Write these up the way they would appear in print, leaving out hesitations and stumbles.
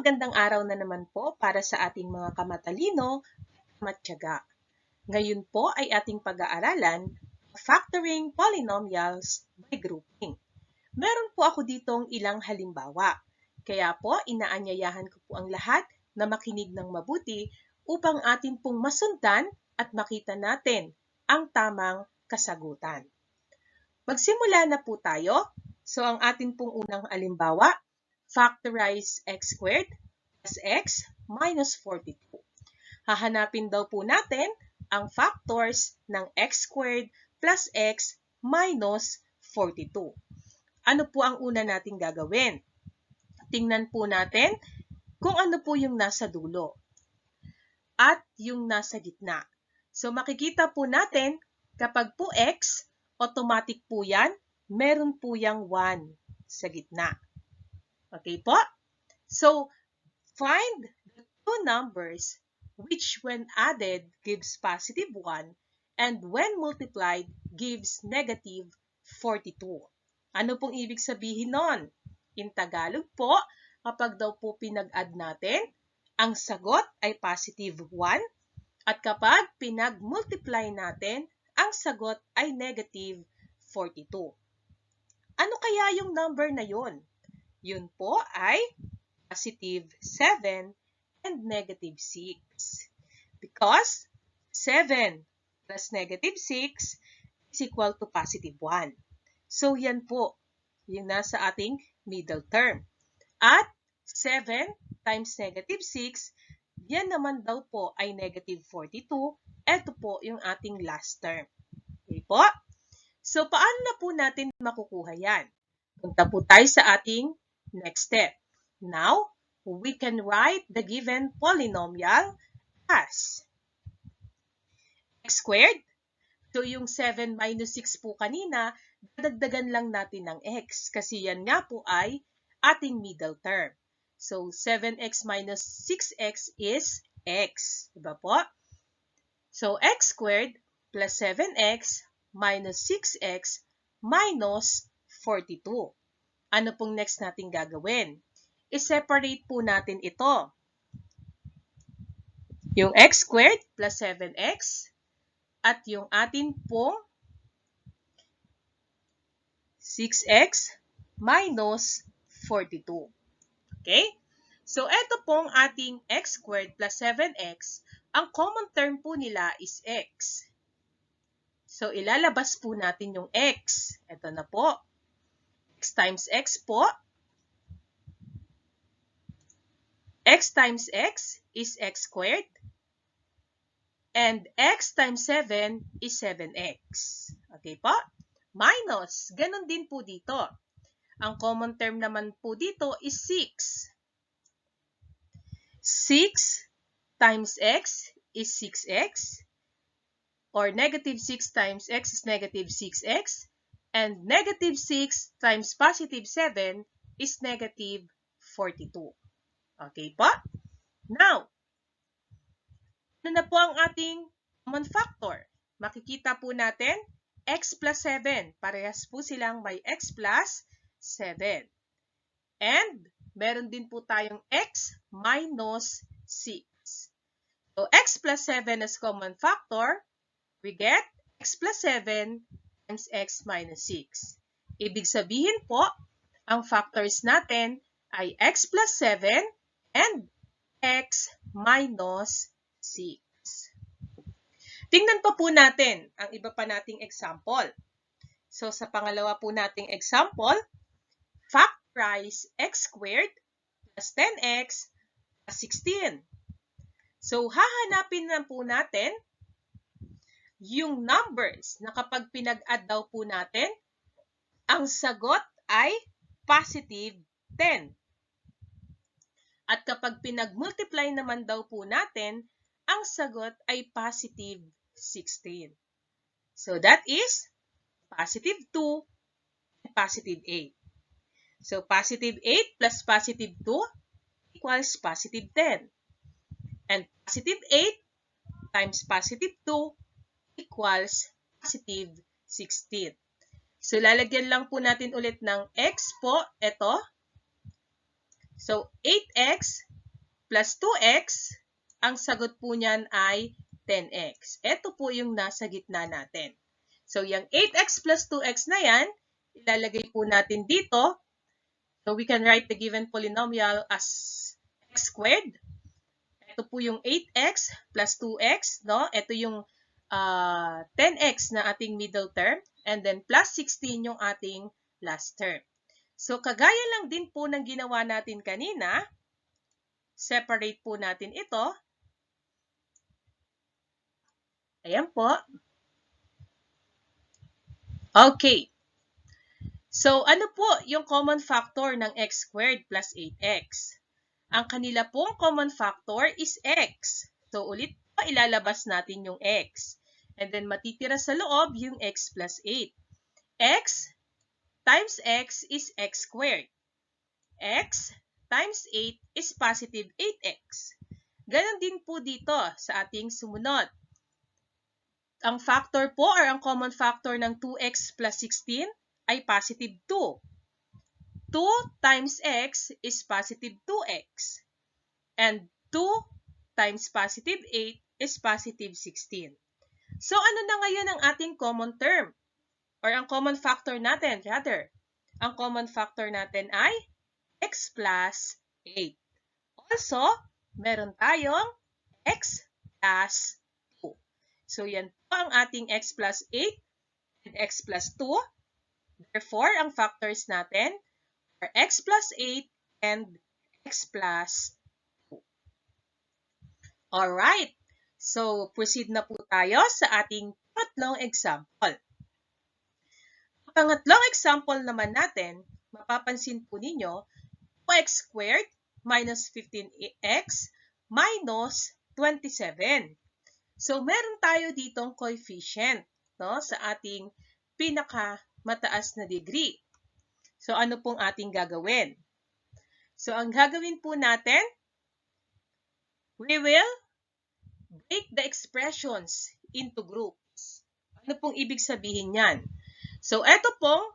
magandang araw na naman po para sa ating mga kamatalino at matyaga. Ngayon po ay ating pag-aaralan factoring polynomials by grouping. Meron po ako ditong ilang halimbawa. Kaya po inaanyayahan ko po ang lahat na makinig ng mabuti upang atin pong masundan at makita natin ang tamang kasagutan. Magsimula na po tayo. So ang atin pong unang halimbawa, factorize x squared plus x minus 42. Hahanapin daw po natin ang factors ng x squared plus x minus 42. Ano po ang una nating gagawin? Tingnan po natin kung ano po yung nasa dulo at yung nasa gitna. So makikita po natin kapag po x, automatic po yan, meron po yung 1 sa gitna. Okay po? So, find the two numbers which when added gives positive 1 and when multiplied gives negative 42. Ano pong ibig sabihin nun? In Tagalog po, kapag daw po pinag-add natin, ang sagot ay positive 1 at kapag pinag-multiply natin, ang sagot ay negative 42. Ano kaya yung number na yun? Yun po ay positive 7 and negative 6. Because 7 plus negative 6 is equal to positive 1. So yan po, yung nasa ating middle term. At 7 times negative 6, yan naman daw po ay negative 42. Ito po yung ating last term. Okay po? So paano na po natin makukuha yan? Punta po tayo sa ating next step. Now, we can write the given polynomial as x squared. So, yung 7 minus 6 po kanina, dadagdagan lang natin ng x kasi yan nga po ay ating middle term. So, 7x minus 6x is x. Diba po? So, x squared plus 7x minus 6x minus 42. Ano pong next natin gagawin? I-separate po natin ito. Yung x squared plus 7x at yung atin pong 6x minus 42. Okay? So, ito pong ating x squared plus 7x, ang common term po nila is x. So, ilalabas po natin yung x. Ito na po. X times x po. X times x is x squared. And x times 7 is 7x. Okay po? Minus. Ganon din po dito. Ang common term naman po dito is 6. 6 times x is 6x. Or negative 6 times x is negative 6x. And negative 6 times positive 7 is negative 42. Okay po? Now, ano na po ang ating common factor? Makikita po natin, x plus 7. Parehas po silang may x plus 7. And, meron din po tayong x minus 6. So, x plus 7 as common factor, we get x plus 7 times x minus 6. Ibig sabihin po, ang factors natin ay x plus 7 and x minus 6. Tingnan pa po natin ang iba pa nating example. So, sa pangalawa po nating example, factorize x squared plus 10x plus 16. So, hahanapin na po natin yung numbers na kapag pinag-add daw po natin, ang sagot ay positive 10. At kapag pinag-multiply naman daw po natin, ang sagot ay positive 16. So, that is positive 2 and positive 8. So, positive 8 plus positive 2 equals positive 10. And positive 8 times positive 2 equals positive 16. So, lalagyan lang po natin ulit ng x po. Ito. So, 8x plus 2x, ang sagot po niyan ay 10x. Ito po yung nasa gitna natin. So, yung 8x plus 2x na yan, ilalagay po natin dito. So, we can write the given polynomial as x squared. Ito po yung 8x plus 2x, no? Ito yung 10x na ating middle term, and then plus 16 yung ating last term. So, kagaya lang din po ng ginawa natin kanina, separate po natin ito. Ayan po. Okay. So, ano po yung common factor ng x squared plus 8x? Ang kanila pong common factor is x. So, ulit po, ilalabas natin yung x. And then, matitira sa loob yung x plus 8. X times x is x squared. X times 8 is positive 8x. Ganon din po dito sa ating sumunod. Ang factor po or ang common factor ng 2x plus 16 ay positive 2. 2 times x is positive 2x. And 2 times positive 8 is positive 16. So, ano na ngayon ang ating common term? Or ang common factor natin, rather. Ang common factor natin ay x plus 8. Also, meron tayong x plus 2. So, yan po ang ating x plus 8 and x plus 2. Therefore, ang factors natin are x plus 8 and x plus 2. Alright. So, proceed na po tayo sa ating pangatlong example. Ang pangatlong example naman natin, mapapansin po ninyo, 2x squared minus 15x minus 27. So, meron tayo ditong coefficient, no, sa ating pinakamataas na degree. So, ano pong ating gagawin? So, ang gagawin po natin, we will break the expressions into groups. Ano pong ibig sabihin yan? So, eto pong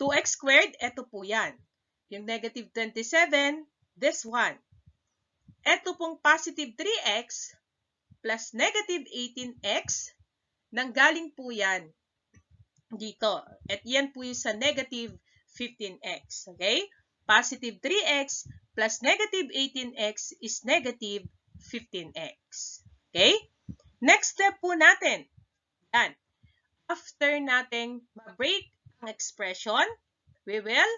2x squared, eto po yan. Yung negative 27, this one. Eto pong positive 3x plus negative 18x, nanggaling po yan dito. At yan po yung sa negative 15x. Okay? Positive 3x plus negative 18x is negative 15x. Okay? Next step po natin. Yan. After nating ma-break ang expression, we will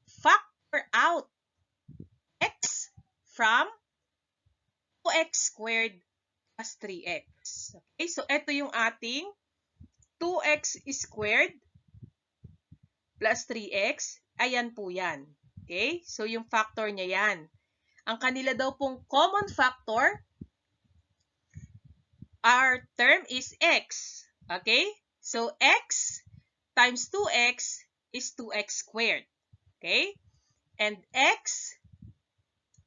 factor out x from 2x squared plus 3x. Okay? So, ito yung ating 2x squared plus 3x. Ayan po yan. Okay? So, yung factor niya yan. Ang kanila daw pong common factor, our term is x. Okay? So, x times 2x is 2x squared. Okay? And x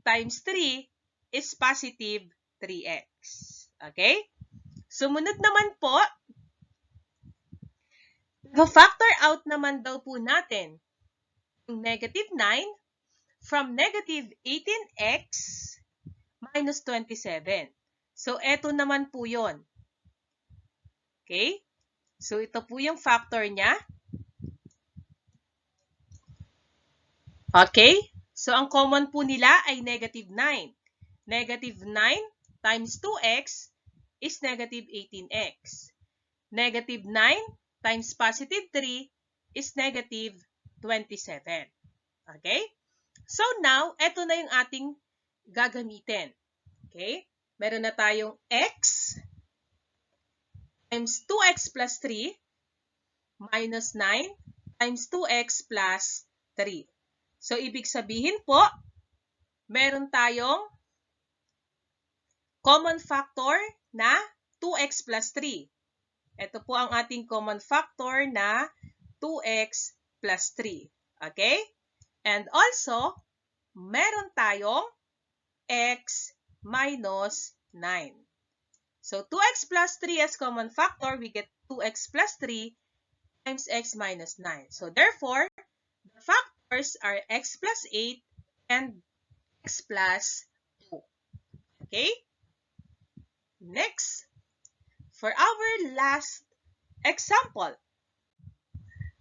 times 3 is positive 3x. Okay? Sumunod naman po, factor out naman daw po natin yung negative 9 from negative 18x minus 27. So, eto naman po yon. Okay? So, ito po yung factor niya. Okay? So, ang common po nila ay negative 9. Negative 9 times 2x is negative 18x. Negative 9 times positive 3 is negative 27. Okay? So, now, eto na yung ating gagamitin. Okay? Meron na tayong x times 2x plus 3 minus 9 times 2x plus 3. So, ibig sabihin po, meron tayong common factor na 2x plus 3. Ito po ang ating common factor na 2x plus 3. Okay? And also, meron tayong x minus 9. So, 2x plus 3 as common factor, we get 2x plus 3 times x minus 9. So, therefore, the factors are x plus 8 and x plus 2. Okay? Next, for our last example,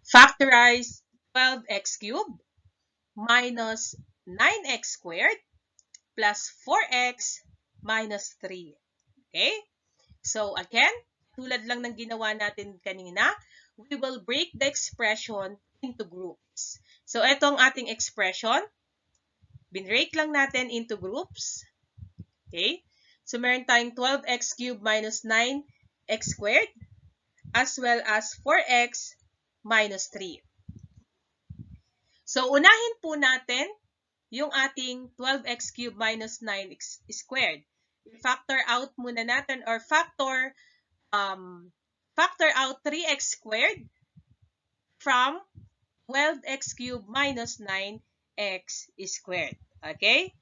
factorize 12x cubed minus 9x squared plus 4x minus 3. Okay? So again, tulad lang ng ginawa natin kanina, we will break the expression into groups. So ito ang ating expression. Binrake lang natin into groups. Okay? So meron tayong 12x cubed minus 9x squared as well as 4x minus 3. So unahin po natin yung ating 12x cubed minus 9x squared. Factor out muna natin or factor out 3x squared from 12x cubed minus 9x squared. Okay?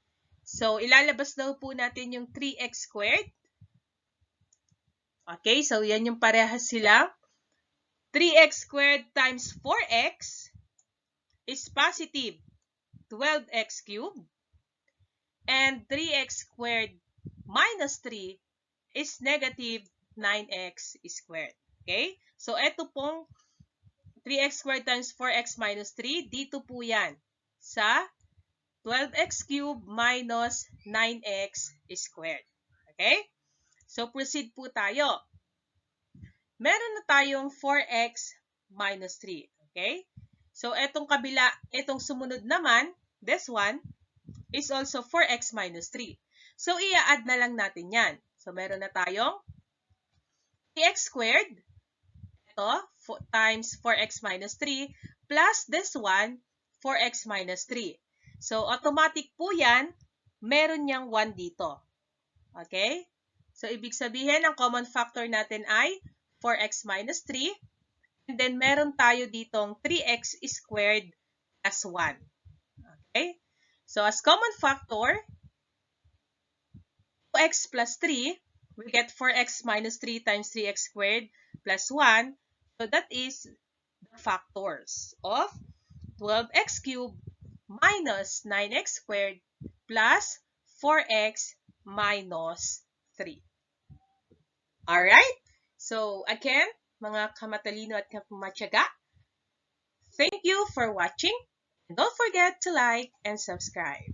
So, ilalabas daw po natin yung 3x squared. Okay? So, yan yung parehas sila. 3x squared times 4x is positive 12x cubed. And 3x squared minus 3 is negative 9x squared. Okay? So, ito pong 3x squared times 4x minus 3, dito po yan sa 12x cubed minus 9x squared. Okay? So, proceed po tayo. Meron na tayong 4x minus 3. Okay? So, etong kabila, etong sumunod naman, this one, is also 4x minus 3. So, i-add na lang natin yan. So, meron na tayong 3x squared, ito, times 4x minus 3, plus this one, 4x minus 3. So, automatic po yan, meron niyang 1 dito. Okay? So, ibig sabihin, ang common factor natin ay 4x minus 3. And then, meron tayo ditong 3x squared plus 1. Okay? So, as common factor, 2x plus 3, we get 4x minus 3 times 3x squared plus 1. So, that is the factors of 12x cubed minus 9x squared plus 4x minus 3. Alright? So, again, mga kamatalino at kamatyaga, thank you for watching. And don't forget to like and subscribe.